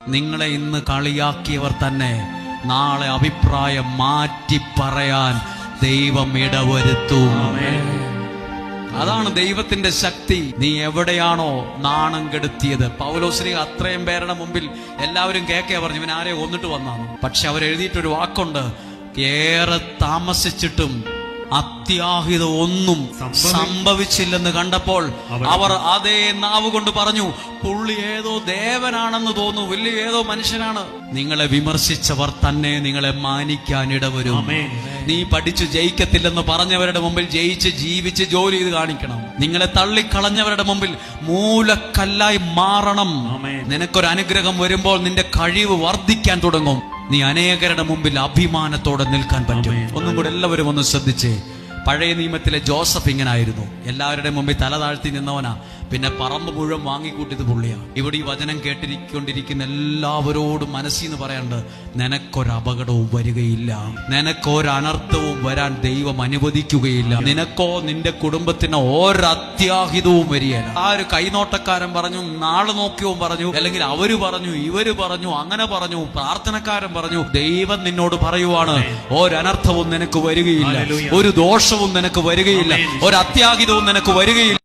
നിങ്ങളെ ഇന്ന് കളിയാക്കിയവർ തന്നെ നാളെ അഭിപ്രായം മാറ്റി പറയാൻ ദൈവം ഇടവരുത്തും. അതാണ് ദൈവത്തിന്റെ ശക്തി. നീ എവിടെയാണോ നാണം കെടുത്തിയത്, പൗലോസ്ലീഹ അത്രയും പേരുടെ മുമ്പിൽ എല്ലാവരും കേൾക്കേ പറഞ്ഞു ഇവൻ ആരെയോ കൊന്നിട്ട് വന്നാണ്. പക്ഷെ അവരെഴുതിയിട്ടൊരു വാക്കുണ്ട്, ഏറെ താമസിച്ചിട്ടും അത്യാഹിതം ഒന്നും സംഭവിച്ചില്ലെന്ന് കണ്ടപ്പോൾ അവർ അതേ നാവ് കൊണ്ട് പറഞ്ഞു, പുള്ളി ഏതോ ദേവനാണെന്ന് തോന്നുന്നു, വലിയ ഏതോ മനുഷ്യനാണ്. നിങ്ങളെ വിമർശിച്ചവർ തന്നെ നിങ്ങളെ മാനിക്കാൻ ഇടവരും. നീ പഠിച്ചു ജയിക്കത്തില്ലെന്ന് പറഞ്ഞവരുടെ മുമ്പിൽ ജയിച്ച് ജീവിച്ച് ജോലി ചെയ്ത് കാണിക്കണം. നിങ്ങളെ തള്ളിക്കളഞ്ഞവരുടെ മുമ്പിൽ മൂലക്കല്ലായി മാറണം. നിനക്കൊരു അനുഗ്രഹം വരുമ്പോൾ നിന്റെ കഴിവ് വർദ്ധിക്കാൻ തുടങ്ങും. നീ അനേകരുടെ മുമ്പിൽ അഭിമാനത്തോടെ നിൽക്കാൻ പറ്റും. ഒന്നും കൂടെ എല്ലാവരും ഒന്ന് ശ്രദ്ധിച്ചേ. പഴയ നിയമത്തിലെ ജോസഫ് ഇങ്ങനായിരുന്നു, എല്ലാവരുടെയും മുമ്പിൽ തല താഴ്ത്തി നിന്നവനാ. പിന്നെ പറമ്പ് മുഴുവൻ വാങ്ങിക്കൂട്ടിയത് പുള്ളിയാ. ഇവിടെ ഈ വചനം കേട്ടിരിക്കൊണ്ടിരിക്കുന്ന എല്ലാവരോടും മനസ്സിന്ന് പറയാണ്ട്, നിനക്കൊരപകടവും വരികയില്ല, നിനക്കൊരനർത്ഥവും വരാൻ ദൈവം അനുവദിക്കുകയില്ല. നിനക്കോ നിന്റെ കുടുംബത്തിന് ഒരത്യാഹിതവും വരികയില്ല. ആ ഒരു കൈനോട്ടക്കാരൻ പറഞ്ഞു, നാളെ നോക്കിയവും പറഞ്ഞു, അല്ലെങ്കിൽ അവര് പറഞ്ഞു, ഇവര് പറഞ്ഞു, അങ്ങനെ പറഞ്ഞു, പ്രാർത്ഥനക്കാരൻ പറഞ്ഞു. ദൈവം നിന്നോട് പറയുവാണ്, ഒരനർത്ഥവും നിനക്ക് വരികയില്ല, ഒരു ദോഷവും നിനക്ക് വരികയില്ല, ഒരു അത്യാഹിതവും നിനക്ക് വരികയില്ല.